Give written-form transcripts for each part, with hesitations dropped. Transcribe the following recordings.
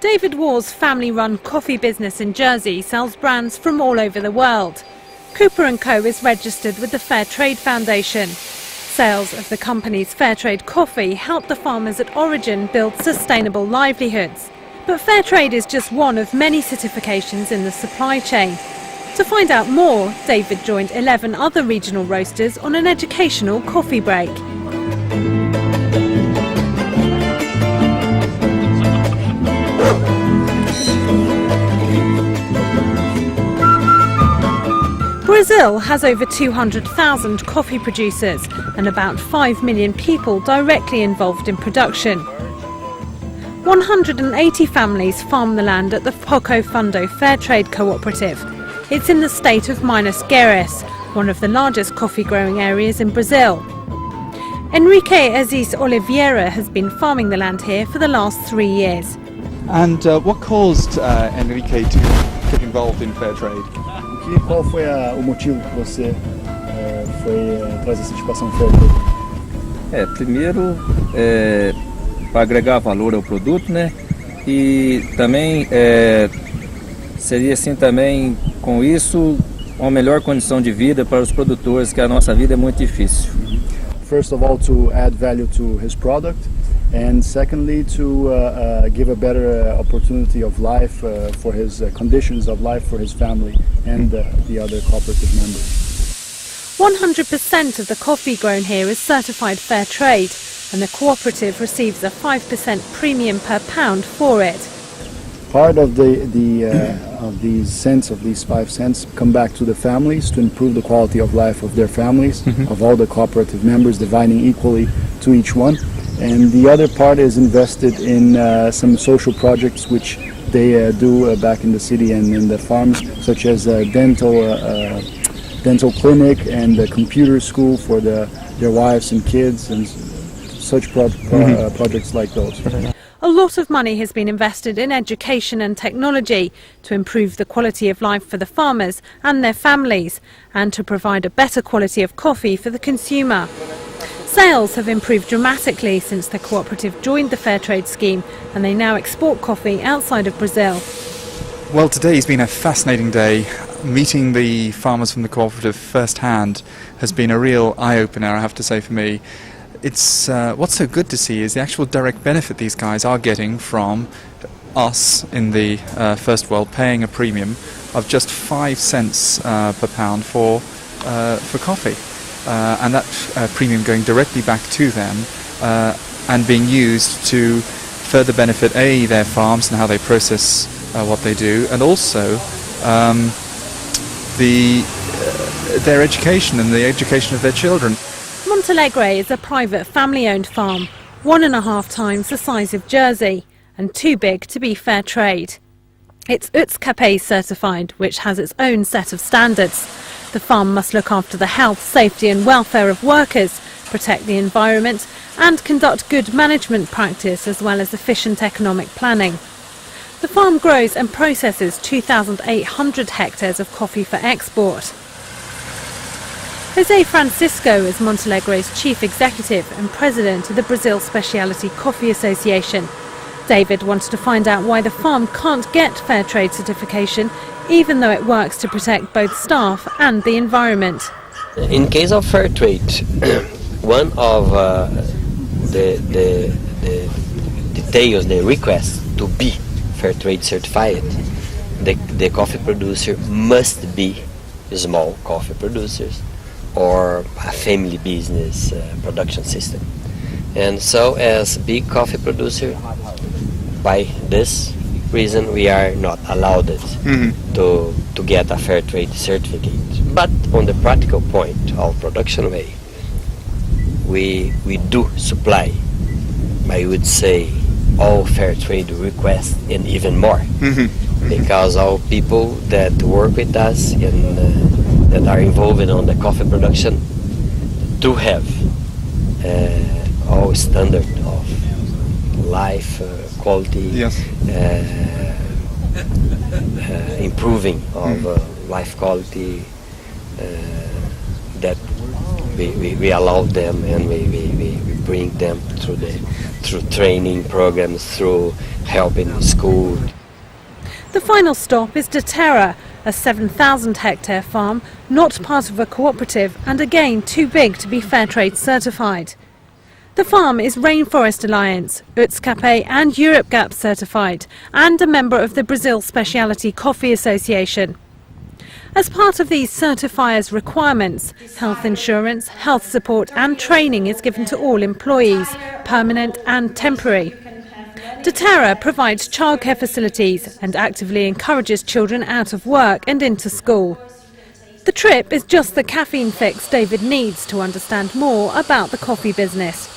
David Warr's family-run coffee business in Jersey sells brands from all over the world. Cooper & Co is registered with the Fairtrade Foundation. Sales of the company's Fairtrade coffee help the farmers at origin build sustainable livelihoods. But Fairtrade is just one of many certifications in the supply chain. To find out more, David joined 11 other regional roasters on an educational coffee break. Brazil has over 200,000 coffee producers and about 5 million people directly involved in production. 180 families farm the land at the Poco Fundo Fairtrade cooperative. It's in the state of Minas Gerais, one of the largest coffee growing areas in Brazil. Enrique Aziz Oliveira has been farming the land here for the last 3 years. And what caused Enrique to get involved in Fairtrade? Qual foi o motivo que você foi atrás da certificação Fairtrade? Primeiro, para agregar valor ao produto, né? E também seria assim também com isso uma melhor condição de vida para os produtores, que a nossa vida é muito difícil. First of all, to add value to his product, and secondly, to give a better opportunity of life for his conditions of life for his family and the other cooperative members. 100% of the coffee grown here is certified fair trade, and the cooperative receives a 5% premium per pound for it. Part of these cents, of these 5 cents, come back to the families to improve the quality of life of their families, of all the cooperative members, dividing equally to each one. And the other part is invested in some social projects which they do back in the city and in the farms, such as a dental clinic and a computer school for their wives and kids, and such projects like those. A lot of money has been invested in education and technology to improve the quality of life for the farmers and their families, and to provide a better quality of coffee for the consumer. Sales have improved dramatically since the cooperative joined the Fairtrade scheme, and they now export coffee outside of Brazil. Well, today's been a fascinating day. Meeting the farmers from the cooperative firsthand has been a real eye-opener, I have to say, for me. It's what's so good to see is the actual direct benefit these guys are getting from us in the first world paying a premium of just 5 cents per pound for coffee. And that premium going directly back to them and being used to further benefit their farms and how they process what they do, and also their education and the education of their children. Montalegre is a private family-owned farm, 1.5 times the size of Jersey and too big to be fair trade. It's UTSCAPE certified, which has its own set of standards. The farm must look after the health, safety and welfare of workers, protect the environment and conduct good management practice, as well as efficient economic planning. The farm grows and processes 2,800 hectares of coffee for export. Jose Francisco is Montalegre's chief executive and president of the Brazil Specialty Coffee Association. David wanted to find out why the farm can't get fair trade certification, even though it works to protect both staff and the environment. In case of fair trade, one of the details, the request to be fair trade certified, the coffee producer must be small coffee producers or a family business production system. And so as big coffee producer, by this reason we are not allowed to get a fair trade certificate. But on the practical point of production way, we do supply, I would say, all fair trade requests and even more, because all people that work with us and that are involved in the coffee production do have all standard of life quality, yes. Improving of life quality, that we allow them, and we bring them through training programs, through helping in school. The final stop is Doterra, a 7,000 hectare farm, not part of a cooperative and again too big to be Fairtrade certified. The farm is Rainforest Alliance, UTSCAPE and EuropeGAP certified and a member of the Brazil Specialty Coffee Association. As part of these certifiers' requirements, health insurance, health support and training is given to all employees, permanent and temporary. Doterra provides childcare facilities and actively encourages children out of work and into school. The trip is just the caffeine fix David needs to understand more about the coffee business.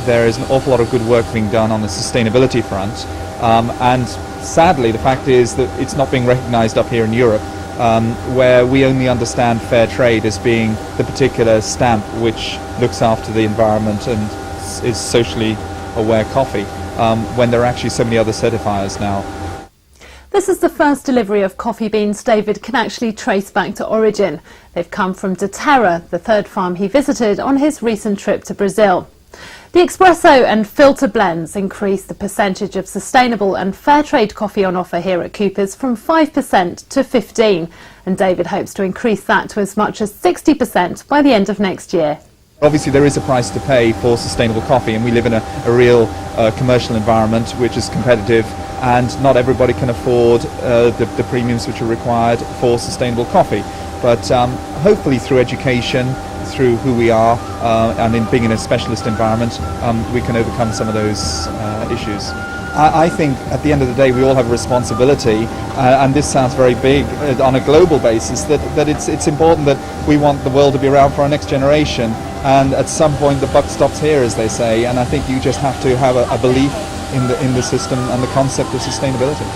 There is an awful lot of good work being done on the sustainability front, and sadly the fact is that it's not being recognised up here in Europe, where we only understand fair trade as being the particular stamp which looks after the environment and is socially aware coffee, when there are actually so many other certifiers now. This is the first delivery of coffee beans David can actually trace back to origin. They've come from Doterra, the third farm he visited on his recent trip to Brazil. The espresso and filter blends increase the percentage of sustainable and fair trade coffee on offer here at Cooper's from 5% to 15%, and David hopes to increase that to as much as 60% by the end of next year. Obviously there is a price to pay for sustainable coffee, and we live in a real commercial environment which is competitive, and not everybody can afford the premiums which are required for sustainable coffee. But hopefully through education, through who we are, and in being in a specialist environment, we can overcome some of those issues. I think at the end of the day we all have a responsibility, and this sounds very big on a global basis, that it's important that we want the world to be around for our next generation, and at some point the buck stops here, as they say, and I think you just have to have a belief in the system and the concept of sustainability.